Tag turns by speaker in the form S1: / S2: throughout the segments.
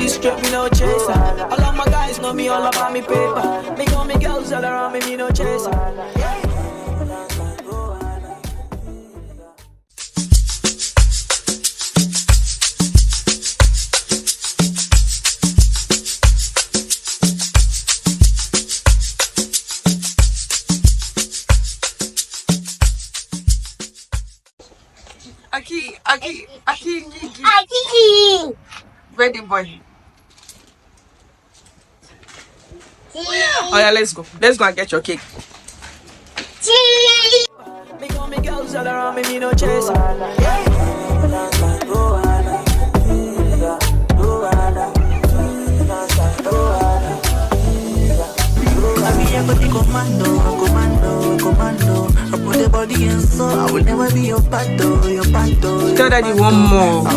S1: straight, me no chaser. All of my guys know me all about me paper. Me got me girls all around me, me no chaser.
S2: Aki. Wedding boy. Oh yeah, let's go. Let's go and get your cake.
S1: Me got me girls all around me, me no chaser.
S3: Commando. I put the body in, so I will never be your pato.
S2: Tell daddy one more.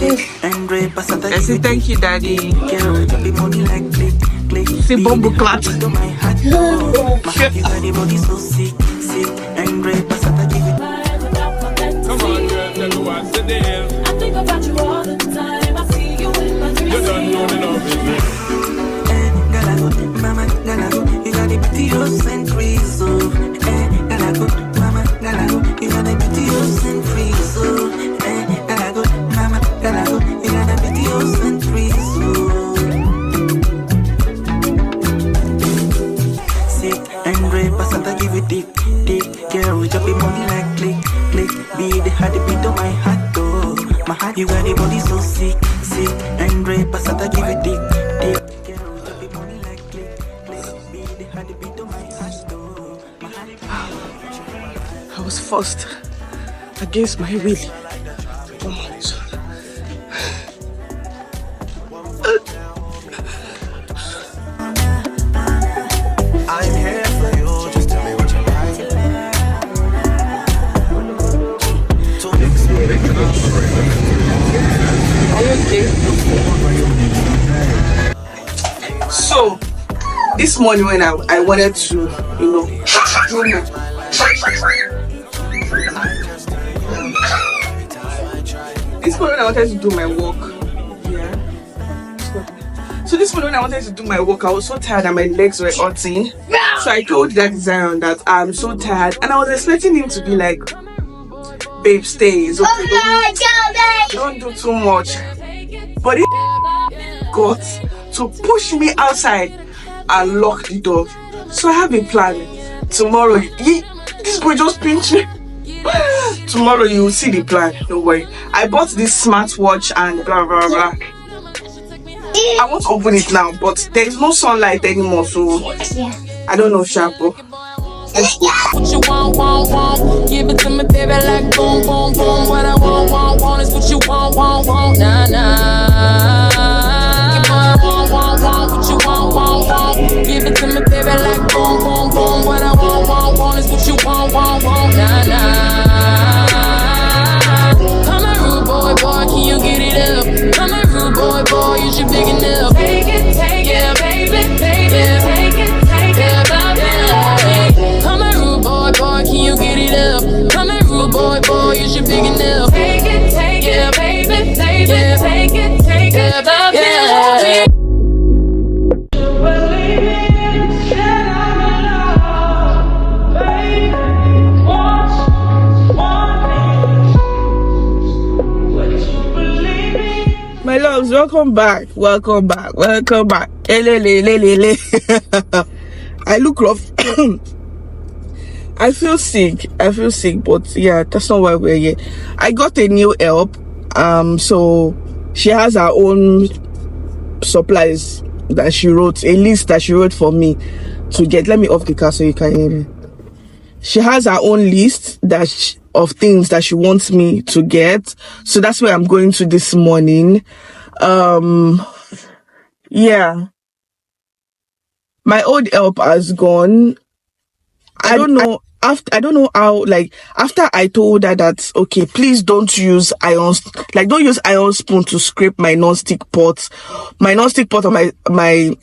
S2: I say thank you, daddy. See bumble clat.
S4: Come on, girl, tell me what's the deal. I think about you all the time. I see you in my dreams. You don't know the love is real.
S3: Mama, Galago, you got the beauty centuries, so Galago, Mama, Galago, you got the beauty centuries, so Galago, Mama, Galago, you got the beauty centuries, so sick and red, Pasanta give it dick, girl, drop it money like click, be the heart beat of my heart, though, my heart, you got the body so sick and red, Pasanta give it dick.
S2: I was forced against my will.
S5: I'm here for you, just tell me what you like.
S2: So, this morning when I wanted to, this morning when I wanted to do my walk, so this morning when I wanted to do my walk, I was so tired and my legs were hurting. So I told that Zion that I'm so tired, and I was expecting him to be like, babe, stay, it's okay, don't do too much. But he got to push me outside and lock the door. So I have a plan. Tomorrow, this boy just pinched me. Tomorrow you will see the plan. Don't worry. I bought this smartwatch and blah blah blah. I want to open it now, but there is no sunlight anymore, so I don't know, Shapo.
S4: What you want, give it to me, baby, like boom, boom, boom. What I want is what you want, nah, nah. What you want, give it to me, baby, like boom, boom, boom. What I want is what you want, nah, nah. Come on, rude boy, can you get it up? Come on, rude boy, you should big enough. Take it, yeah, baby, take it, yeah, baby. Come on, rude boy, can you get it up? Come on, rude boy, you should big enough. Take it, yeah, baby, take it, yeah, baby.
S2: My loves, welcome back. I look rough. I feel sick, but yeah, that's not why we're here. I got a new help. So she has her own supplies that she wrote, a list that she wrote for me to get. Let me off the car so you can hear me. She has her own list of things that she wants me to get. So that's where I'm going to this morning. Yeah. My old help has gone. I don't know. I don't know how, like, after I told her that, okay, please don't use don't use iron spoon to scrape my non-stick pot. My non-stick pot on my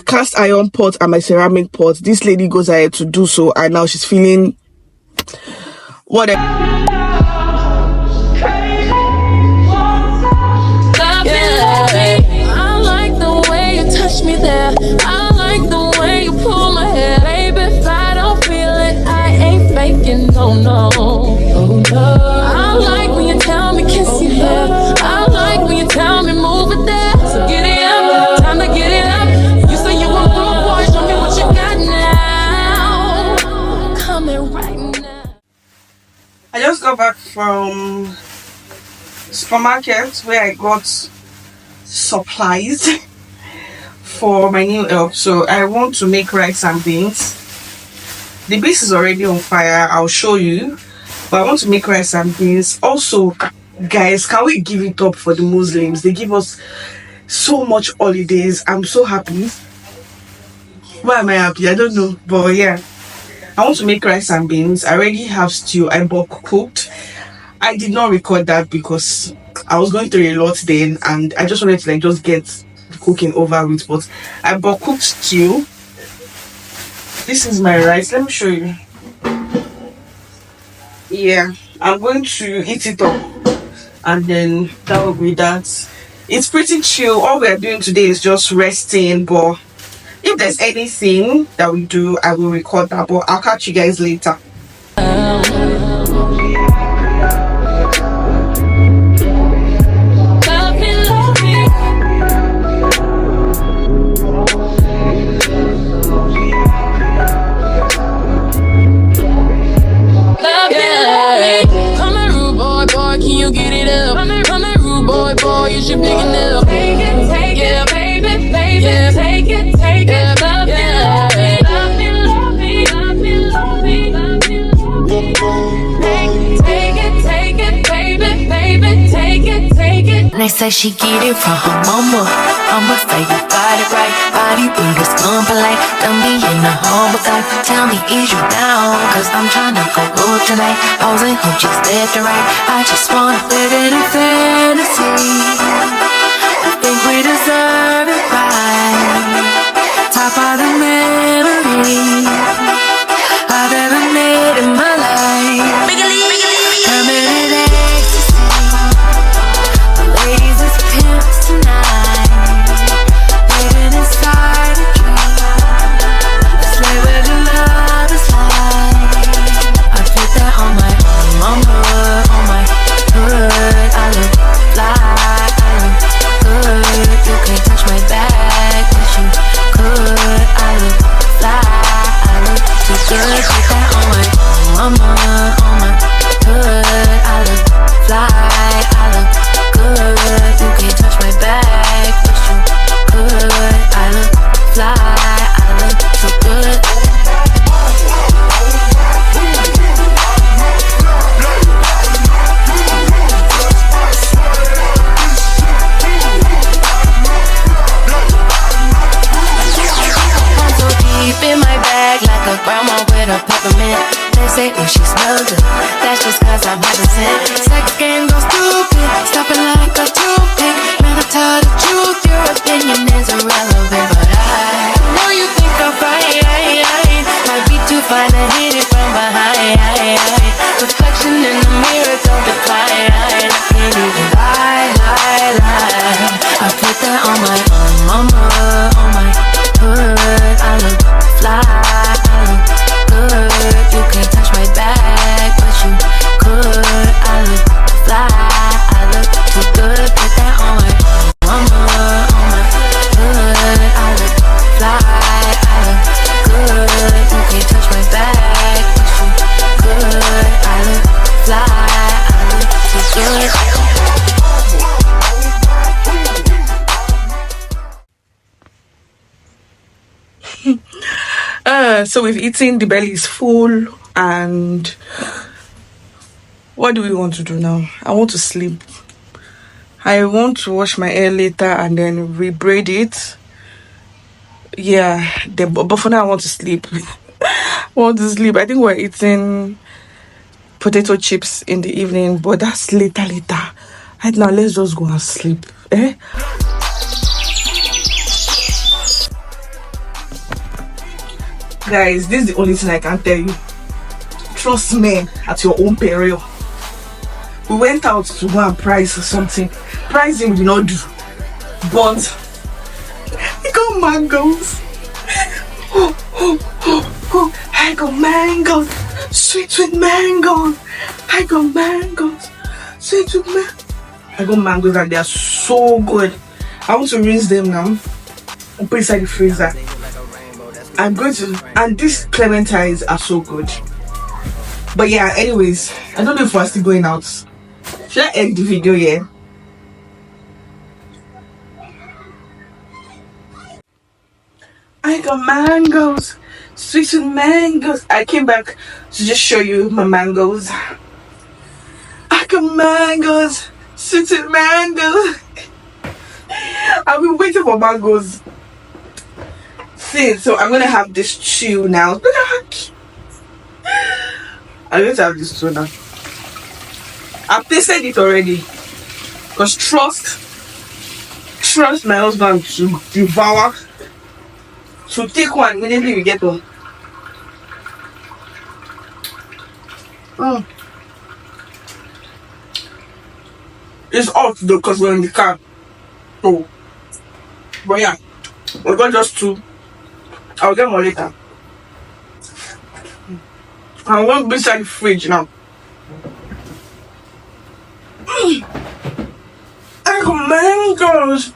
S2: cast iron pot and my ceramic pot. This lady goes ahead to do so, and now she's feeling whatever. got back from supermarket where I got supplies for my new help. So I want to make rice and beans. The beans is already on fire. I'll show you. But I want to make rice and beans. Also, guys, can we give it up for the Muslims? They give us so much holidays. I'm so happy. Why am I happy? I don't know. But yeah, I want to make rice and beans. I already have stew. I bought cooked. I did not record that because I was going through a lot then, and I just wanted to like just get the cooking over with. But I bought cooked stew. This is my rice. Let me show you. Yeah, I'm going to eat it up, and then that will be that. It's pretty chill. All we are doing today is just resting, but if there's anything that we do, I will record that, but I'll catch you guys later.
S4: Boy, you should pick it up. Take it, baby, yeah. Take it, yeah. Love me, love me, love me, love me, love me, love me, love me. Take it, baby, take it.
S6: They say she get it from her mama. I'ma say you got it right. Body with a skin polite. Don't be in the home guy. Tell me, is you down? Cause I'm tryna go good tonight. Posing who just left and right. I just wanna live in a fantasy. I think we deserve it right. Top of the memory I've ever made in my life. Permanent ecstasy. The ladies is pimps tonight. Living inside a dream. Let's live where the love is like. I put that on my mama, on my hood. I look fly, I look good. You can't touch my back, but you could. I look fly, I look too good. Put that on my mama, on my hood. I look fly, I look good. You can't touch my back, but you could. I look fly, I look too good. I'm so deep in my bag like a grandma with a peppermint. They say, oh, she smells good. That's just cause I'm hesitant. Sex game goes stupid, stopping like a toothpick. Never tell the truth, your opinion is irrelevant. But I know you think I'm fine. Might be too fine to hit it from behind. Reflection in the mirror, don't decline. I can't even lie. I put that on my mama, on my hood. I look fly, I look good. You can't touch my back, but you could. I look fly, I look too good. Put that on my mama, on my hood. I look fly, I look good. You can't touch my back, but you could. I look fly, I look too good.
S2: So we've eaten, the belly is full, and what do we want to do now? I want to sleep. I want to wash my hair later and then rebraid it. Yeah, but for now I want to sleep. I want to sleep. I think we're eating potato chips in the evening, but that's later. Right now, let's just go and sleep. Guys, this is the only thing I can tell you. Trust men at your own peril. We went out to go and price something. Pricing did not do. But we got mangoes. I got mangoes. Sweet mangoes. I got mangoes. Sweet mangoes. I got mangoes and they are so good. I want to rinse them now and put inside the freezer. I'm going to, and these clementines are so good. But yeah, anyways, I don't know if we're still going out. Should I end the video here? I got mangoes, sweet mangoes. I came back to just show you my mangoes. I got mangoes, sweet mangoes. I've been waiting for mangoes since, so I'm gonna have this chew now. I'm going to have this too now. I've tasted it already. Because trust my husband to devour. So take one immediately we get home. It's hot though because we're in the car. So, but yeah, we got just two. I'll get more later. I won't be inside the fridge now. I got mangoes.